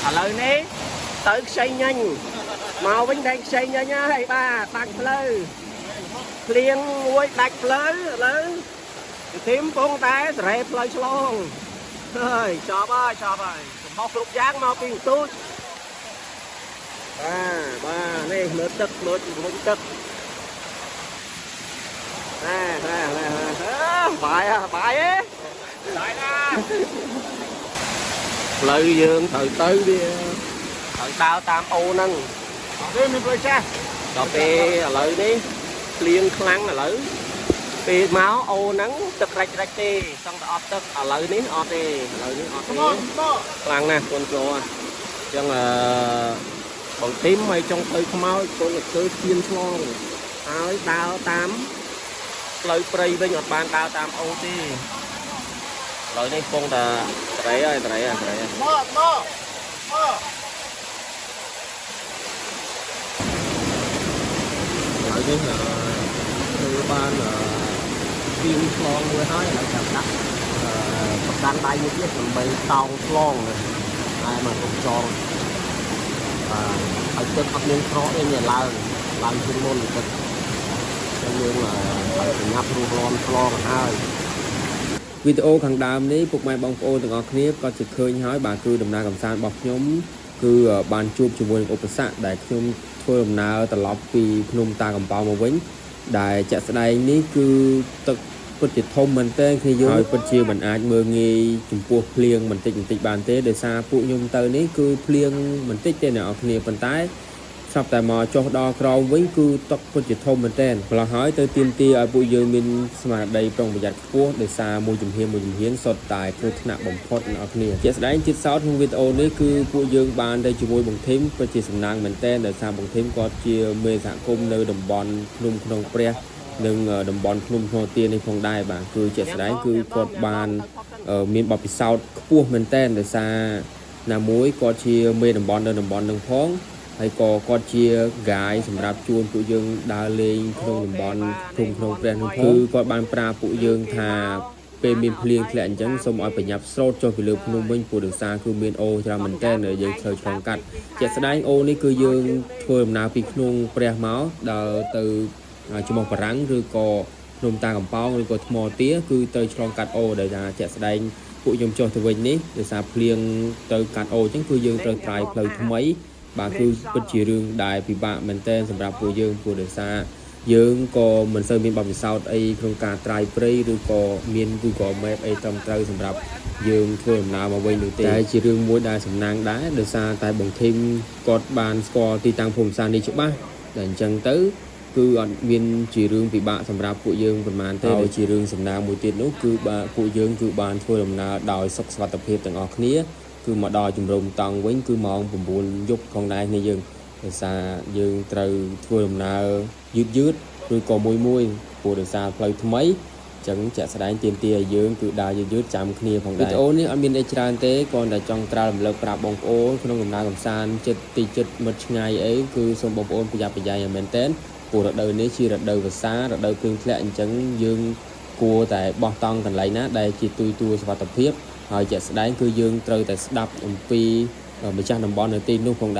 lời ní tới xây nhanh màu bánh đen xây nhanh hay ba tạc lư liền quay tạc lư tím phong té rẹp lời slong ơi chọp ơi một lục giang mau kinh tốt ba này lượt tức bài á lại ra lời dương thời tới đi thời tao tam ô nâng đi mình chơi cha cho về lợi đi liên khăn là lợi về máu ô nắng tức rạch tê xong rồi ọt tức ở lợi ní ọt đi khăn nè con rùa chẳng là bằng tím mày trong thời máu con là cơ chiên slong áo tao tam lời prey với nhọt bàn tao tam ô đi lợi ní con là đấy ơi lợi ní là từ ban là chiên slong với nói là chậm đắt Phật đan tay như thế mình bị tàu slong rồi ai mà cũng tròn ở trên học nhân khó em nhà làm chuyên môn cực nhưng mà phải nhập luôn slong hai video ខាងដើមនេះពុកម៉ែបងប្អូនទាំងអស់គ្នាក៏ជិះឃើញហើយបាទគឺដំណើរកំសាន្តរបស់ខ្ញុំគឺបានជួបជាមួយនឹងឧបសគ្គដែលខ្ញុំធ្វើដំណើរត្រឡប់ពីភ្នំតាកំប៉ោងមកវិញដែលជាក់ស្ដែងនេះគឺទឹកពិតជាធំមែនទែនគឺយើងហើយពិតជាមិនអាចមើលងាយចំពោះភ្លៀងបន្តិចបានទេដោយសារពួកខ្ញុំទៅនេះគឺភ្លៀងបន្តិចទេអ្នកនរគ្នាប៉ុន្តែស្រាប់តែមកចុះដល់ក្រោមវិញគឺទឹកពិតជាធំមែនទែនម្ល៉េះហើយទៅទាមទារឲ្យពួកយើងមានស្មារតីប្រុងប្រយ័ត្នខ្ពស់ដោយសារមួយជំហានសុទ្ធតែគ្រោះថ្នាក់បំផុតអ្នកនរគ្នាជាក់ស្ដែងជាតិសោតក្នុងវីដេអូនេះគឺពួកយើងបានទៅជាមួយបង្ធីមពិតជាសំណាងមែនទែនដោយសារបង្ធីមគាត់ជាមេសហគមន៍នៅតំបន់ភ្នំក្នុងព្រះនិងតំបន់ភ្នំថ្មទាននេះផងដែរបាទគឺជាក់ស្ដែងគឺគាត់បានមានបទពិសោធន៍ខ្ពស់មែនទែនដោយសារណាមួយគាត់ជាមេតំបន់នៅតំបន់នឹងផងហើយក៏គាត់ជា guide សម្រាប់ជួនពួកយើងដើរលេងក្នុងតំបន់ភ្នំក្នុងព្រះនោះគឺគាត់បានប្រាប់ពួកយើងថាពេលមានភ្លៀងធ្លាក់អញ្ចឹងសូមឲ្យប្រញាប់ស្រោតចុះពីលើភ្នំវិញព្រោះដោយសារគឺមានអូច្រើនមែនទែនយើងត្រូវឆ្លងកាត់ជាក់ស្ដែងអូនេះគឺយើងធ្វើដំណើរពីក្នុងព្រះមកដល់ទៅចំមុះបារាំងឬក៏ភ្នំតាកំប៉ោងឬក៏ថ្មទាគឺទៅឆ្លងកាត់អូដែលថាជាក់ស្ដែងពួកខ្ញុំចុះទៅវិញនេះដោយសារភ្លៀងទៅកាត់អូអញ្ចឹងគឺយើងត្រូវត្រាយផ្លូវថ្មីបាទគឺពិតជារឿងដែលពិបាកមែនទែនសម្រាប់ពួកយើងព្រោះដោយសារយើងក៏មិនសូវមានបទពិសោធន៍អីក្នុងការត្រាយព្រៃឬក៏មាន Google Map អីត្រឹមត្រូវសម្រាប់យើងធ្វើដំណើរមកវិញនោះទេតែជារឿងមួយដែលសំណាងដែរដោយសារតែបង្ធីមគាត់បានស្គាល់ទីតាំងភូមិសាស្ត្រនេះច្បាស់តែអញ្ចឹងទៅគឺអត់មានជារឿងពិបាកសម្រាប់ពួកយើងប៉ុន្មានទេហើយជារឿងសំណាងមួយទៀតនោះគឺពួកយើងគឺបានធ្វើដំណើរដោយសុខសុវត្ថិភាពទាំងអស់គ្នាគឺមកដល់ជំរំតង់វិញគឺម៉ោង 9 យប់ផងដែរគ្នាយើងដោយសារយើងត្រូវធ្វើដំណើរយឺតឬក៏មួយព្រោះដោយសារផ្លូវថ្មីអញ្ចឹងជាក់ស្ដែងទាមទារឲ្យយើងគឺដើរយឺតចាំគ្នាផងដែរវីដេអូនេះអត់មានអីច្រើនទេគ្រាន់តែចង់ត្រាវរំលឹកប្រាប់បងប្អូនក្នុងដំណើរកម្សាន្តចិត្តមិត្តឆ្ងាយអីគឺសូមបងប្អូនប្រយ័ត្នប្រយែងឲ្យមែនទែនព្រោះរដូវនេះជារដូវវស្សារដូវភ្លៀងធ្លាក់អញ្ចឹងយើងគួរតែបោះតង់កន្លែងណាដែលជាទួយសុវត្ថិភាពហើយជាក់ស្ដែងគឺយើងត្រូវតែស្ដាប់អំពីម្ចាស់តំបន់នៅទីនោះផងដែរ